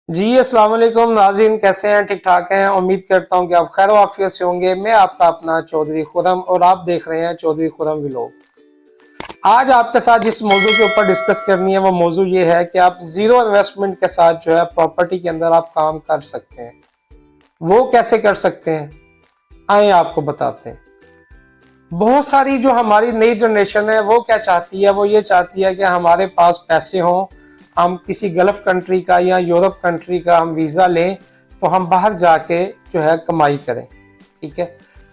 जी अस्सलाम वालेकुम नाज़रीन, कैसे हैं? ठीक ठाक हैं। उम्मीद करता हूं कि आप खैर वाफियत से होंगे। मैं आपका अपना चौधरी खुरम और आप देख रहे हैं चौधरी खुरम व्लॉग। आज आपके साथ जिस मौजू के ऊपर डिस्कस करनी है वो मौजू ये है कि आप जीरो इन्वेस्टमेंट के साथ जो है प्रॉपर्टी के अंदर आप काम कर सकते हैं। वो कैसे कर सकते हैं, आए आपको बताते हैं। बहुत सारी जो हमारी नई जनरेशन है वो क्या चाहती है, वो ये चाहती है कि हमारे पास पैसे हों, हम किसी गल्फ कंट्री का या यूरोप कंट्री का हम वीज़ा लें तो हम बाहर जाके जो है कमाई करें। ठीक है,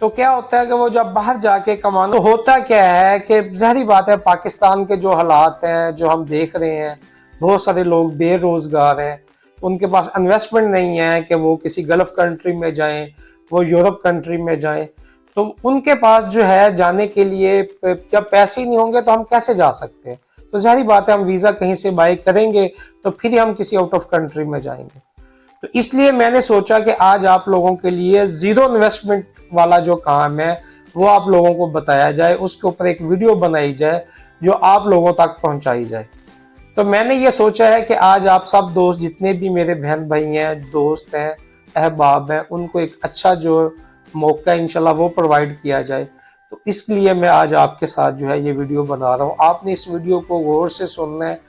तो क्या होता है कि वो जब बाहर जाके कमाना तो होता क्या है कि ज़ाहिर बात है पाकिस्तान के जो हालात हैं जो हम देख रहे हैं, बहुत सारे लोग बेरोज़गार हैं, उनके पास इन्वेस्टमेंट नहीं है कि वो किसी गल्फ कंट्री में जाएं, वो यूरोप कंट्री में जाएं। तो उनके पास जो है जाने के लिए जब पैसे ही नहीं होंगे तो हम कैसे जा सकते हैं। तो जाहिर बात है हम वीज़ा कहीं से बाय करेंगे तो फिर हम किसी आउट ऑफ कंट्री में जाएंगे। तो इसलिए मैंने सोचा कि आज आप लोगों के लिए जीरो इन्वेस्टमेंट वाला जो काम है वो आप लोगों को बताया जाए, उसके ऊपर एक वीडियो बनाई जाए जो आप लोगों तक पहुंचाई जाए। तो मैंने ये सोचा है कि आज आप सब दोस्त जितने भी मेरे बहन भाई हैं, दोस्त हैं, अहबाब हैं, उनको एक अच्छा जो मौका इंशाल्लाह वो प्रोवाइड किया जाए। तो इसलिए मैं आज आपके साथ जो है ये वीडियो बना रहा हूँ। आपने इस वीडियो को गौर से सुनना है,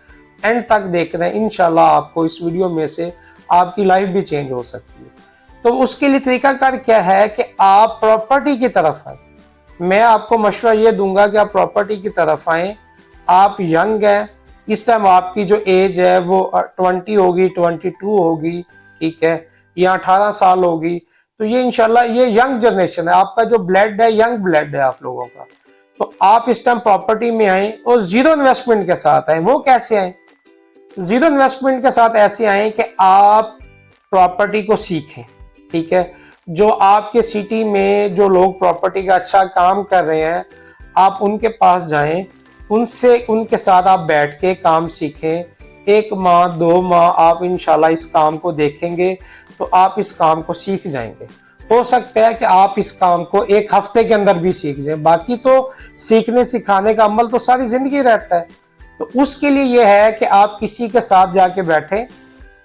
एंड तक देखना है। इंशाल्लाह आपको इस वीडियो में से आपकी लाइफ भी चेंज हो सकती है। तो उसके लिए तरीकाकार क्या है कि आप प्रॉपर्टी की तरफ आए। मैं आपको मशवरा ये दूंगा कि आप प्रॉपर्टी की तरफ आए। आप यंग हैं, इस टाइम आपकी जो एज है वो 20 होगी, 22 होगी, ठीक है, या 18 साल होगी। तो ये इंशाल्लाह ये यंग जनरेशन है, आपका जो ब्लड है यंग ब्लड है आप लोगों का। तो आप इस टाइम प्रॉपर्टी में आए और जीरो इन्वेस्टमेंट के साथ आए। वो कैसे आए? जीरो इन्वेस्टमेंट के साथ ऐसे आए कि आप प्रॉपर्टी को सीखें। ठीक है, जो आपके सिटी में जो लोग प्रॉपर्टी का अच्छा काम कर रहे हैं आप उनके पास जाएं, उनसे उनके साथ आप बैठ के काम सीखें। 1 माह 2 माह आप इंशाल्लाह इस काम को देखेंगे तो आप इस काम को सीख जाएंगे। हो सकता है कि आप इस काम को 1 हफ्ते के अंदर भी सीख जाएं, बाकी तो सीखने सिखाने का अमल तो सारी जिंदगी रहता है। तो उसके लिए यह है कि आप किसी के साथ जाके बैठें,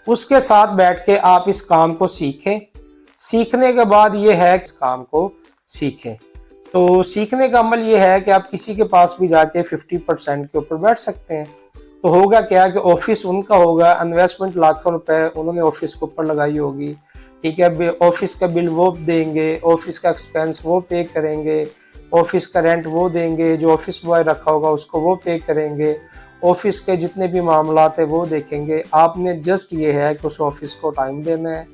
उसके साथ बैठ के आप इस काम को सीखें। सीखने के बाद ये है इस काम को सीखें। तो सीखने का अमल ये है कि आप किसी के पास भी जाके 50% के ऊपर बैठ सकते हैं। तो होगा क्या कि ऑफिस उनका होगा, इन्वेस्टमेंट लाखों रुपए उन्होंने ऑफिस के ऊपर लगाई होगी। ठीक है, ऑफिस का बिल वो देंगे, ऑफिस का एक्सपेंस वो पे करेंगे, ऑफिस का रेंट वो देंगे, जो ऑफिस बॉय रखा होगा उसको वो पे करेंगे, ऑफिस के जितने भी मामलात है वो देखेंगे। आपने जस्ट ये है कि उस ऑफिस को टाइम देना है,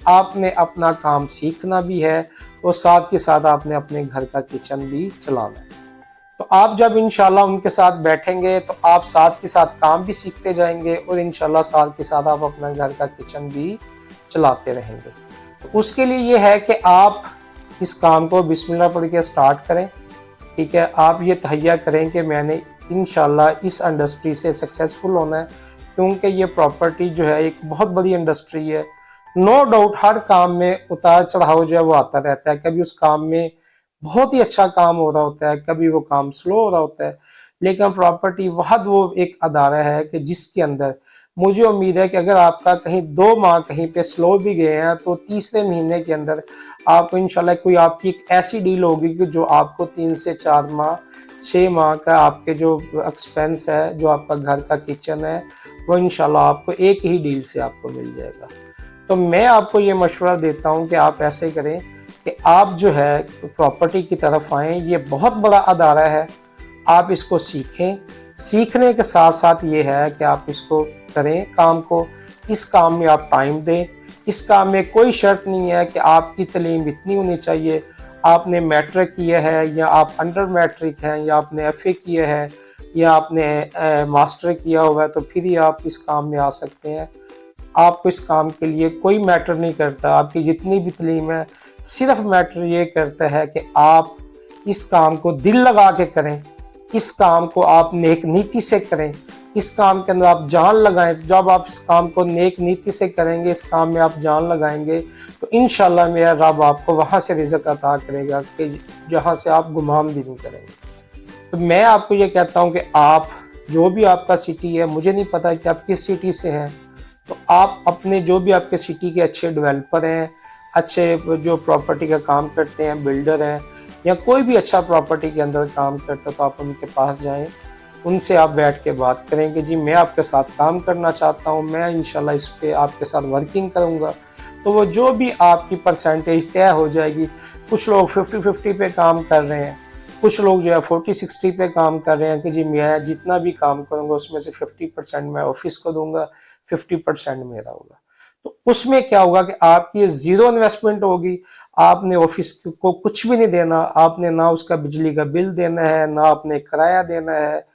आपने अपना काम सीखना भी है और साथ के साथ आपने अपने घर का किचन भी चलाना है। तो आप जब इंशाल्लाह उनके साथ बैठेंगे तो आप साथ के साथ काम भी सीखते जाएंगे और इंशाल्लाह साथ के साथ आप अपना घर का किचन भी चलाते रहेंगे। तो उसके लिए ये है कि आप इस काम को बिस्मिल्लाह पढ़ के स्टार्ट करें। ठीक है, आप ये तहैया करें कि मैंने इंशाल्लाह इस इंडस्ट्री से सक्सेसफुल होना है, क्योंकि ये प्रॉपर्टी जो है एक बहुत बड़ी इंडस्ट्री है। नो डाउट हर काम में उतार चढ़ाव जो है वो आता रहता है। कभी उस काम में बहुत ही अच्छा काम हो रहा होता है, कभी वो काम स्लो हो रहा होता है, लेकिन प्रॉपर्टी वहद वो एक अदारा है कि जिसके अंदर मुझे उम्मीद है कि अगर आपका कहीं 2 माह कहीं पे स्लो भी गए हैं तो तीसरे महीने के अंदर आपको इंशाल्लाह कोई आपकी एक ऐसी डील होगी कि जो आपको 3 से 4 माह 6 माह का आपके जो एक्सपेंस है, जो आपका घर का किचन है, वो इंशाल्लाह आपको एक ही डील से आपको मिल जाएगा। तो मैं आपको ये मशवरा देता हूँ कि आप ऐसे करें कि आप जो है प्रॉपर्टी की तरफ आएँ। ये बहुत बड़ा अदारा है, आप इसको सीखें। सीखने के साथ साथ ये है कि आप इसको करें काम को, इस काम में आप टाइम दें। इस काम में कोई शर्त नहीं है कि आपकी तालीम इतनी होनी चाहिए, आपने मैट्रिक किया है या आप अंडर मैट्रिक हैं या आपने एफए किया है या आपने मास्टर किया हुआ है तो फिर ही आप इस काम में आ सकते हैं। आपको इस काम के लिए कोई मैटर नहीं करता, आपकी जितनी भी तालीम है, सिर्फ मैटर ये करता है कि आप इस काम को दिल लगा के करें, इस काम को आप नेक नीति से करें, इस काम के अंदर आप जान लगाएं। जब आप इस काम को नेक नीति से करेंगे, इस काम में आप जान लगाएंगे तो इंशाल्लाह मेरा रब आपको वहाँ से रिज़्क अता करेगा कि जहाँ से आप गुमान भी नहीं करेंगे। तो मैं आपको ये कहता हूँ कि आप जो भी आपका सिटी है, मुझे नहीं पता कि आप किस सिटी से हैं, तो आप अपने जो भी आपके सिटी के अच्छे डेवलपर हैं, अच्छे जो प्रॉपर्टी का काम करते हैं, बिल्डर हैं, या कोई भी अच्छा प्रॉपर्टी के अंदर काम करता है, तो आप उनके पास जाएं, उनसे आप बैठ के बात करें कि जी मैं आपके साथ काम करना चाहता हूँ, मैं इंशाल्लाह इस पे आपके साथ वर्किंग करूँगा। तो वो जो भी आपकी परसेंटेज तय हो जाएगी। कुछ लोग 50-50 पे काम कर रहे हैं, कुछ लोग जो है 40-60 पे काम कर रहे हैं कि जी मैं जितना भी काम करूँगा उसमें से 50% मैं ऑफिस को दूंगा, 50% मेरा होगा। तो उसमें क्या होगा कि आपकी जीरो इन्वेस्टमेंट होगी, आपने ऑफिस को कुछ भी नहीं देना, आपने ना उसका बिजली का बिल देना है, ना आपने किराया देना है,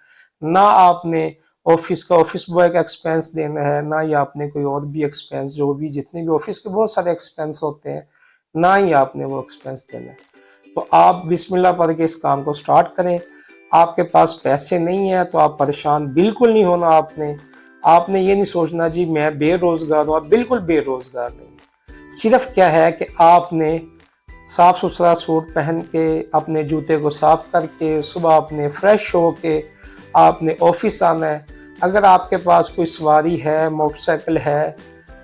ना आपने ऑफिस बॉय का एक्सपेंस देना है, ना ही आपने कोई और भी एक्सपेंस, जो भी जितने भी ऑफिस के बहुत सारे एक्सपेंस होते हैं, ना ही आपने वो एक्सपेंस देना है। तो आप बिस्मिल्लाह पढ़ के इस काम को स्टार्ट करें। आपके पास पैसे नहीं है तो आप परेशान बिल्कुल नहीं होना। आपने ये नहीं सोचना जी मैं बेरोजगार हूँ, आप बिल्कुल बेरोजगार नहीं। सिर्फ क्या है कि आपने साफ सुथरा सूट पहन के, अपने जूते को साफ करके, सुबह अपने फ्रेश हो के आपने ऑफिस आना है। अगर आपके पास कोई सवारी है, मोटरसाइकिल है,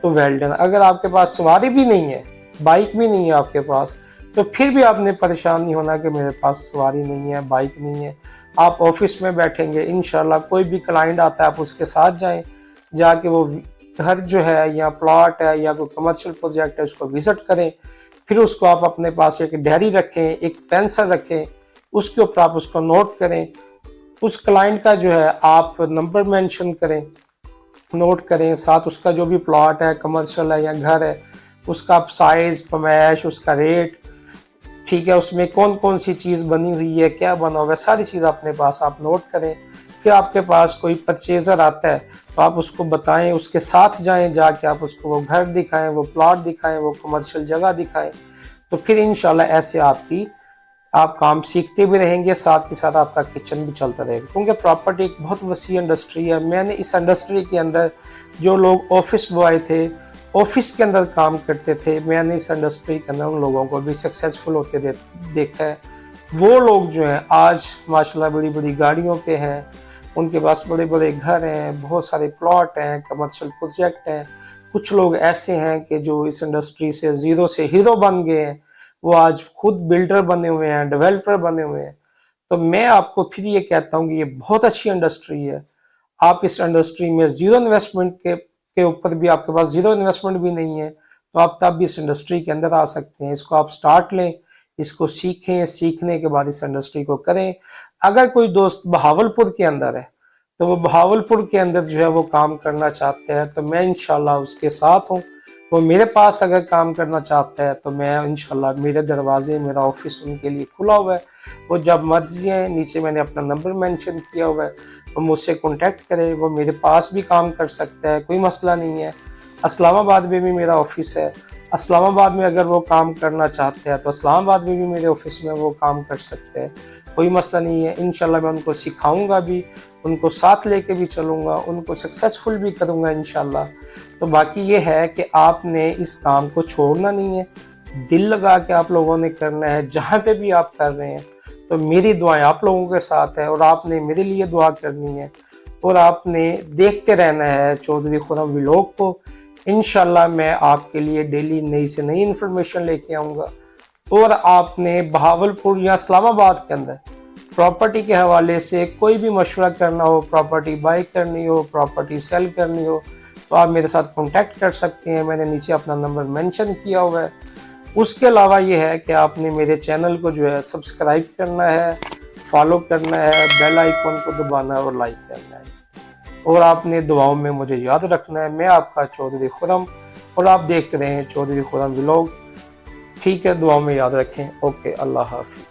तो वेल डन। अगर आपके पास सवारी भी नहीं है, बाइक भी नहीं है आपके पास, तो फिर भी आपने परेशान नहीं होना कि मेरे पास सवारी नहीं है, बाइक नहीं है। आप ऑफिस में बैठेंगे, इंशाल्लाह कोई भी क्लाइंट आता है आप उसके साथ जाएं, जाके वो घर जो है या प्लॉट है या कोई कमर्शियल प्रोजेक्ट है उसको विजिट करें। फिर उसको आप अपने पास एक डायरी रखें, एक पेंसिल रखें, उसके ऊपर आप उसको नोट करें। उस क्लाइंट का जो है आप नंबर मेंशन करें, नोट करें, साथ उसका जो भी प्लॉट है, कमर्शियल है या घर है, उसका आप साइज, फरमाइश, उसका रेट, ठीक है, उसमें कौन कौन सी चीज़ बनी हुई है, क्या बना हुआ है, सारी चीज़ अपने पास आप नोट करें। फिर आपके पास कोई परचेजर आता है तो आप उसको बताएं, उसके साथ जाएं, जाके आप उसको वो घर दिखाएं, वो प्लॉट दिखाएं, वो कमर्शियल जगह दिखाएं। तो फिर इंशाल्लाह ऐसे आप काम सीखते भी रहेंगे, साथ के साथ आपका किचन भी चलता रहेगा। क्योंकि प्रॉपर्टी एक बहुत वसी इंडस्ट्री है। मैंने इस इंडस्ट्री के अंदर जो लोग ऑफिस बॉय थे, ऑफिस के अंदर काम करते थे, मैंने इस इंडस्ट्री के अंदर उन लोगों को भी सक्सेसफुल होते देखा है। वो लोग जो हैं आज माशाल्लाह बड़ी बड़ी गाड़ियों पे हैं, उनके पास बड़े बड़े घर हैं, बहुत सारे प्लॉट हैं, कमर्शियल प्रोजेक्ट हैं। कुछ लोग ऐसे हैं कि जो इस इंडस्ट्री से जीरो से हीरो बन गए हैं, वो आज खुद बिल्डर बने हुए हैं, डेवलपर बने हुए हैं। तो मैं आपको फिर ये कहता हूँ कि ये बहुत अच्छी इंडस्ट्री है। आप इस इंडस्ट्री में जीरो इन्वेस्टमेंट के ऊपर भी, आपके पास जीरो इन्वेस्टमेंट भी नहीं है, तो आप तब भी इस इंडस्ट्री के अंदर आ सकते हैं। इसको आप स्टार्ट लें, इसको सीखें, सीखने के बाद इस इंडस्ट्री को करें। अगर कोई दोस्त बहावलपुर के अंदर है तो वो बहावलपुर के अंदर जो है वो काम करना चाहते हैं, तो मैं इंशाल्लाह उसके साथ हूँ। वो मेरे पास अगर काम करना चाहता है तो मैं इंशाल्लाह, मेरे दरवाजे, मेरा ऑफिस उनके लिए खुला हुआ है। वो जब मर्जी है, नीचे मैंने अपना नंबर मेंशन किया हुआ है, वो मुझसे कांटेक्ट करे, वो मेरे पास भी काम कर सकता है, कोई मसला नहीं है। इस्लामाबाद में भी मेरा ऑफिस है, इस्लामाबाद में अगर वो काम करना चाहते हैं तो इस्लामाबाद में भी मेरे ऑफिस में वो काम कर सकते हैं, कोई मसला नहीं है। इंशाल्लाह मैं उनको सिखाऊंगा भी, उनको साथ लेके भी चलूँगा, उनको सक्सेसफुल भी करूँगा इंशाल्लाह। तो बाकी ये है कि आपने इस काम को छोड़ना नहीं है, दिल लगा के आप लोगों ने करना है। जहाँ पे भी आप कर रहे हैं तो मेरी दुआएं आप लोगों के साथ है, और आपने मेरे लिए दुआ करनी है, और आपने देखते रहना है चौधरी खुर्रम व्लॉग को। इंशाल्लाह मैं आपके लिए डेली नई से नई इन्फॉर्मेशन लेके आऊँगा। और आपने बहावलपुर या इस्लामाबाद के अंदर प्रॉपर्टी के हवाले से कोई भी मशवरा करना हो, प्रॉपर्टी बाई करनी हो, प्रॉपर्टी सेल करनी हो, तो आप मेरे साथ कांटेक्ट कर सकते हैं। मैंने नीचे अपना नंबर मेंशन किया हुआ है। उसके अलावा ये है कि आपने मेरे चैनल को जो है सब्सक्राइब करना है, फॉलो करना है, बेल आइकन को दबाना है और लाइक करना है, और आपने दुआओं में मुझे याद रखना है। मैं आपका चौधरी खुर्रम, और आप देखते रहें चौधरी खुर्रम व्लॉग। ठीक है, दुआओं में याद रखें। ओके, अल्लाह हाफिज़।